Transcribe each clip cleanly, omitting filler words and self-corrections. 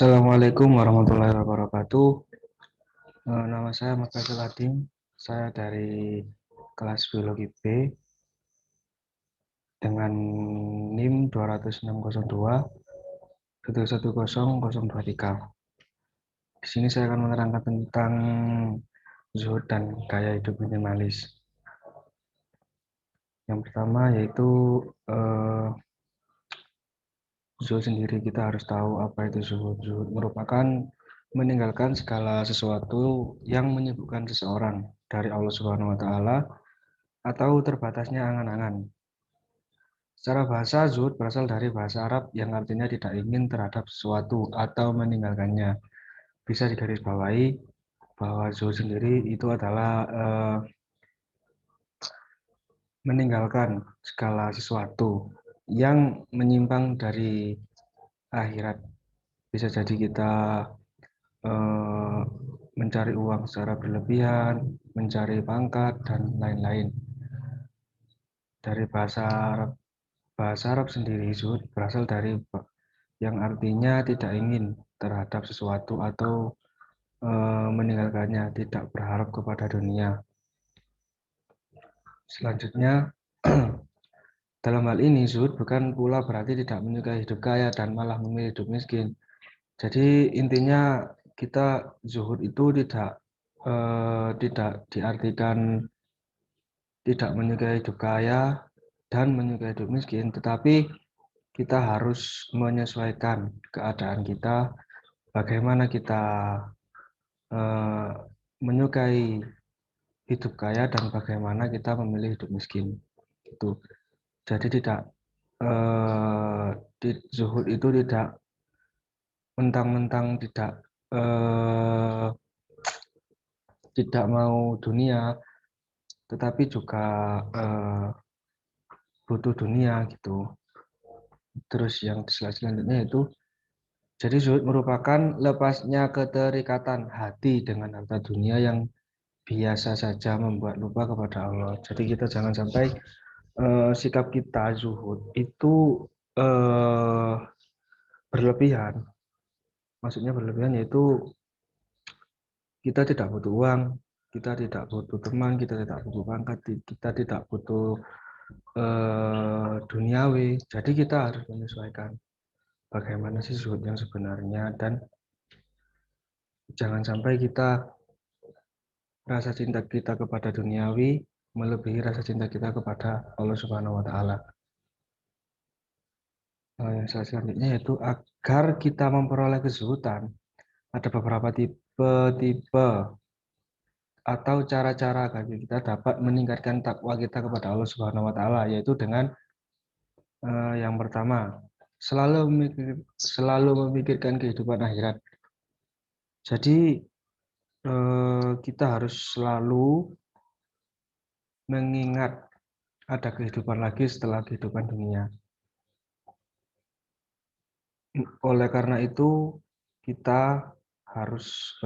Assalamualaikum warahmatullahi wabarakatuh. Nama saya Ahmad Faisal Ading. Saya dari kelas biologi B dengan NIM 20602 11023. Di sini saya akan menerangkan tentang zuhud dan gaya hidup minimalis. Yang pertama yaitu zuhud sendiri. Kita harus tahu apa itu zuhud. Zuhud merupakan meninggalkan segala sesuatu yang menyibukkan seseorang dari Allah Subhanahu wa taala atau terbatasnya angan-angan. Secara bahasa, zuhud berasal dari bahasa Arab yang artinya tidak ingin terhadap sesuatu atau meninggalkannya. Bisa digarisbawahi bahwa zuhud sendiri itu adalah meninggalkan segala sesuatu yang menyimpang dari akhirat. Bisa jadi kita mencari uang secara berlebihan, mencari pangkat, dan lain-lain. Dari bahasa Arab sendiri, zuhud berasal dari yang artinya tidak ingin terhadap sesuatu atau meninggalkannya, tidak berharap kepada dunia. Selanjutnya, dalam hal ini zuhud bukan pula berarti tidak menyukai hidup kaya dan malah memilih hidup miskin. Jadi intinya kita zuhud itu tidak diartikan tidak menyukai hidup kaya dan menyukai hidup miskin, tetapi kita harus menyesuaikan keadaan kita, bagaimana kita menyukai hidup kaya dan bagaimana kita memilih hidup miskin. Itu. Jadi zuhud itu tidak mentang-mentang tidak mau dunia, tetapi juga butuh dunia gitu. Terus yang selanjutnya itu, jadi zuhud merupakan lepasnya keterikatan hati dengan harta dunia yang biasa saja membuat lupa kepada Allah. Jadi kita jangan sampai sikap kita zuhud itu berlebihan. Maksudnya berlebihan yaitu kita tidak butuh uang, kita tidak butuh teman, kita tidak butuh pangkat, kita tidak butuh duniawi. Jadi kita harus menyesuaikan bagaimana sih zuhud yang sebenarnya, dan jangan sampai kita rasa cinta kita kepada duniawi melebihi rasa cinta kita kepada Allah Subhanahu wa taala. Yang selanjutnya yaitu agar kita memperoleh kezuhudan, ada beberapa tipe atau cara-cara agar kita dapat meningkatkan takwa kita kepada Allah Subhanahu wa taala, yaitu dengan yang pertama, selalu memikirkan kehidupan akhirat. Jadi kita harus selalu mengingat ada kehidupan lagi setelah kehidupan dunia. Oleh karena itu kita harus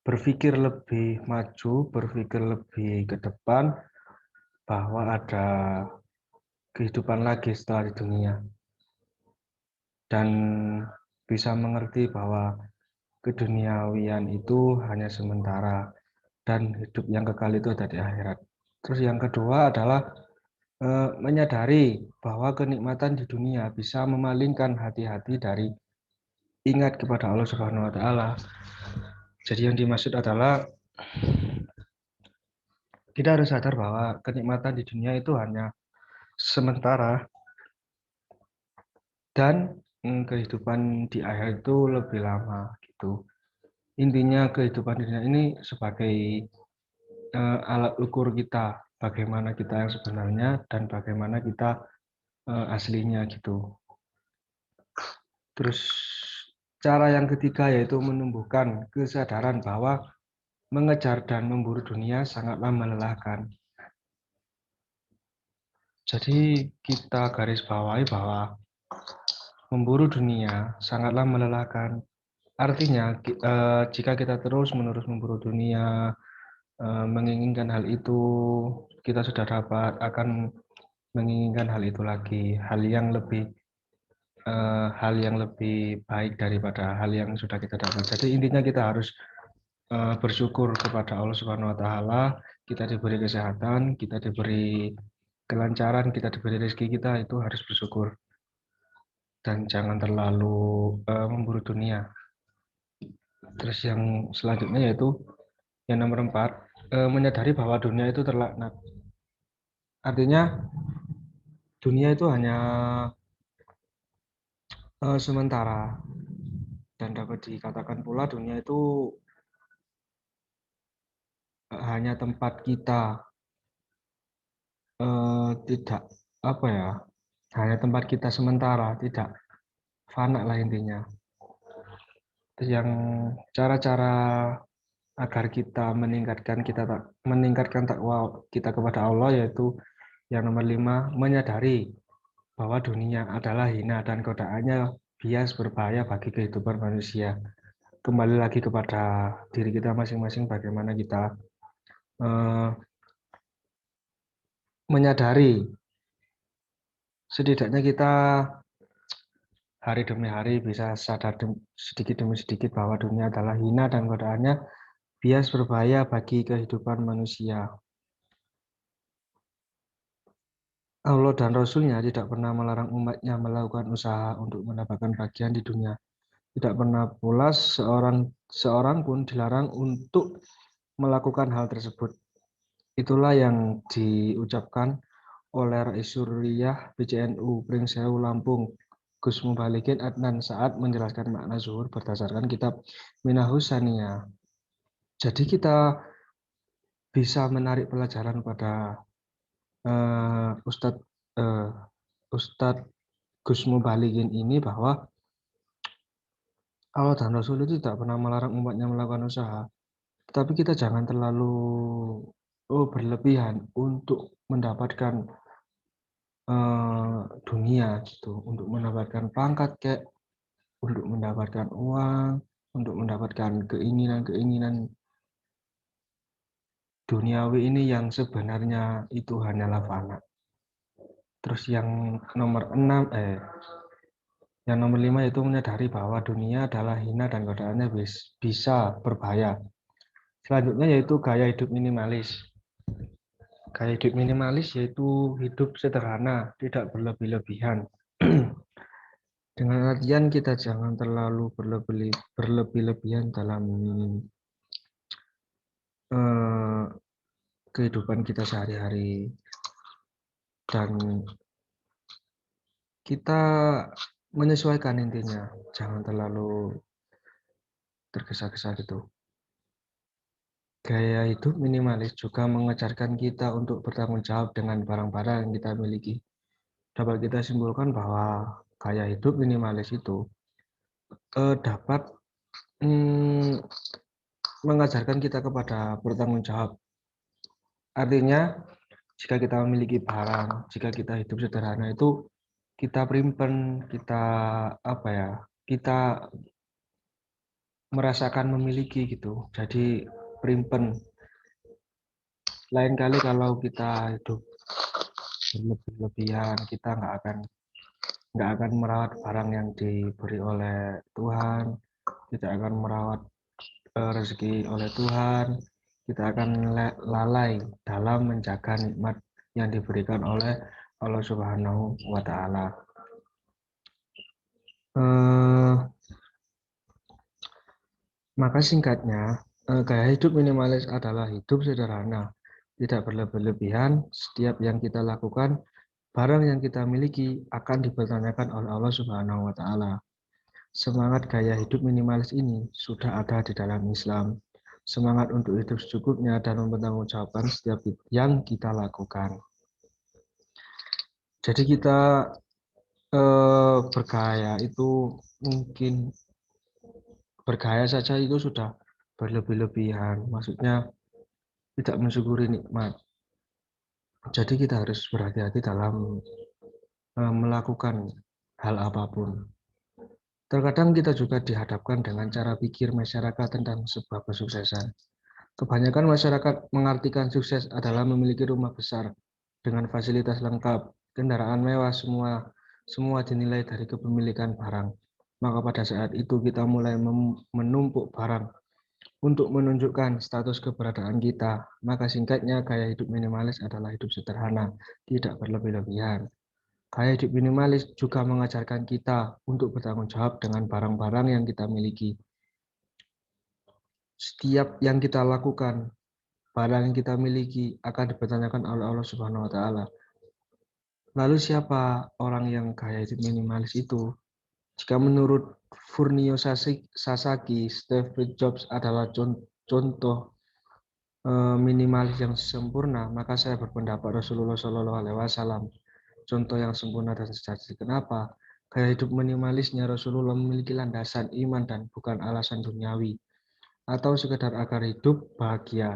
berpikir lebih maju, berpikir lebih ke depan bahwa ada kehidupan lagi setelah di dunia, dan bisa mengerti bahwa keduniawian itu hanya sementara dan hidup yang kekal itu ada di akhirat. Terus yang kedua adalah menyadari bahwa kenikmatan di dunia bisa memalingkan hati-hati dari ingat kepada Allah Subhanahu wa taala. Jadi yang dimaksud adalah kita harus sadar bahwa kenikmatan di dunia itu hanya sementara dan kehidupan di akhirat itu lebih lama gitu. Intinya kehidupan di dunia ini sebagai alat ukur kita bagaimana kita yang sebenarnya dan bagaimana kita aslinya gitu. Terus cara yang ketiga yaitu menumbuhkan kesadaran bahwa mengejar dan memburu dunia sangatlah melelahkan. Jadi kita garis bawahi bahwa memburu dunia sangatlah melelahkan. Artinya jika kita terus-menerus memburu dunia, menginginkan hal itu, kita sudah dapat akan menginginkan hal itu lagi, hal yang lebih hal yang lebih baik daripada hal yang sudah kita dapat. Jadi intinya kita harus bersyukur kepada Allah Subhanahu wa taala, kita diberi kesehatan, kita diberi kelancaran, kita diberi rezeki, kita itu harus bersyukur dan jangan terlalu memburu dunia. Terus yang selanjutnya yaitu yang nomor 4, menyadari bahwa dunia itu terlaknat. Artinya dunia itu hanya sementara dan dapat dikatakan pula dunia itu hanya tempat kita tidak apa ya, hanya tempat kita sementara, tidak fana lah intinya. Yang cara-cara agar kita meningkatkan takwa kita kepada Allah yaitu yang nomor 5, menyadari bahwa dunia adalah hina dan godaannya bias berbahaya bagi kehidupan manusia. Kembali lagi kepada diri kita masing-masing bagaimana kita menyadari setidaknya kita hari demi hari bisa sadar sedikit demi sedikit bahwa dunia adalah hina dan godaannya bias berbahaya bagi kehidupan manusia. Allah dan Rasul-Nya tidak pernah melarang umatnya melakukan usaha untuk mendapatkan bagian di dunia. Tidak pernah pula seorang pun dilarang untuk melakukan hal tersebut. Itulah yang diucapkan oleh Rais Suriyah PCNU Pringsewu Lampung, Gus Mubalikin Adnan saat menjelaskan makna zuhur berdasarkan kitab Minahus Saniyah. Jadi kita bisa menarik pelajaran pada Ustadz Gus Mubalikin ini bahwa Allah dan Rasul itu tidak pernah melarang umatnya melakukan usaha, tetapi kita jangan terlalu berlebihan untuk mendapatkan dunia gitu, untuk mendapatkan pangkat kayak, untuk mendapatkan uang, untuk mendapatkan keinginan-keinginan duniawi ini yang sebenarnya itu hanyalah fana. Terus yang nomor 5 itu menyadari bahwa dunia adalah hina dan godaannya bisa berbahaya. Selanjutnya yaitu gaya hidup minimalis. Gaya hidup minimalis yaitu hidup sederhana, tidak berlebih-lebihan. Dengan artian kita jangan terlalu berlebih-lebihan dalam kehidupan kita sehari-hari. Dan kita menyesuaikan intinya, jangan terlalu tergesa-gesa gitu. Gaya hidup minimalis juga mengajarkan kita untuk bertanggung jawab dengan barang-barang yang kita miliki. Dapat kita simpulkan bahwa gaya hidup minimalis itu dapat mengajarkan kita kepada bertanggung jawab. Artinya, jika kita memiliki barang, jika kita hidup sederhana itu kita primpen, kita merasakan memiliki gitu. Jadi primpen. Lain kali kalau kita hidup berlebih-lebihan, kita nggak akan merawat barang yang diberi oleh Tuhan, tidak akan merawat rezeki oleh Tuhan, kita akan lalai dalam menjaga nikmat yang diberikan oleh Allah Subhanahu wa taala. Maka singkatnya, gaya hidup minimalis adalah hidup sederhana, tidak berlebihan. Setiap yang kita lakukan, barang yang kita miliki akan dipertanyakan oleh Allah Subhanahu wa taala. Semangat gaya hidup minimalis ini sudah ada di dalam Islam. Semangat untuk hidup secukupnya dan mempertanggungjawabkan setiap yang kita lakukan. Jadi kita bergaya itu mungkin bergaya saja itu sudah berlebih-lebihan. Maksudnya tidak mensyukuri nikmat. Jadi kita harus berhati-hati dalam melakukan hal apapun. Terkadang kita juga dihadapkan dengan cara pikir masyarakat tentang sebuah kesuksesan. Kebanyakan masyarakat mengartikan sukses adalah memiliki rumah besar dengan fasilitas lengkap, kendaraan mewah semua, semua dinilai dari kepemilikan barang. Maka pada saat itu kita mulai menumpuk barang untuk menunjukkan status keberadaan kita. Maka singkatnya, gaya hidup minimalis adalah hidup sederhana, tidak berlebih-lebihan. Gaya hidup minimalis juga mengajarkan kita untuk bertanggung jawab dengan barang-barang yang kita miliki. Setiap yang kita lakukan, barang yang kita miliki akan dipertanyakan oleh Allah Subhanahu wa taala. Lalu siapa orang yang gaya hidup minimalis itu? Jika menurut Furnio Sasaki, Steve Jobs adalah contoh minimalis yang sempurna, maka saya berpendapat Rasulullah Shallallahu Alaihi Wasallam contoh yang sempurna dan sejati. Kenapa? Gaya hidup minimalisnya Rasulullah memiliki landasan iman dan bukan alasan duniawi atau sekedar agar hidup bahagia.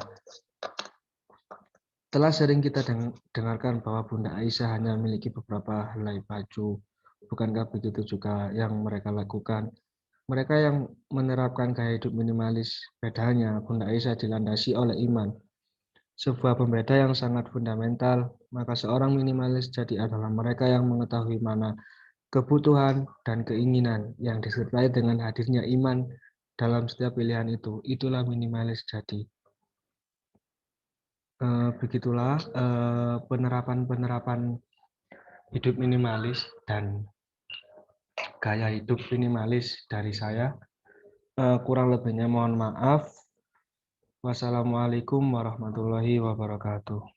Telah sering kita dengarkan bahwa Bunda Aisyah hanya memiliki beberapa helai baju. Bukankah begitu juga yang mereka lakukan? Mereka yang menerapkan gaya hidup minimalis, bedanya Bunda Aisyah dilandasi oleh iman. Sebuah pembeda yang sangat fundamental, maka seorang minimalis jadi adalah mereka yang mengetahui mana kebutuhan dan keinginan yang disertai dengan hadirnya iman dalam setiap pilihan itu. Itulah minimalis jadi. Begitulah penerapan-penerapan hidup minimalis dan gaya hidup minimalis dari saya. Kurang lebihnya mohon maaf. Wassalamualaikum warahmatullahi wabarakatuh.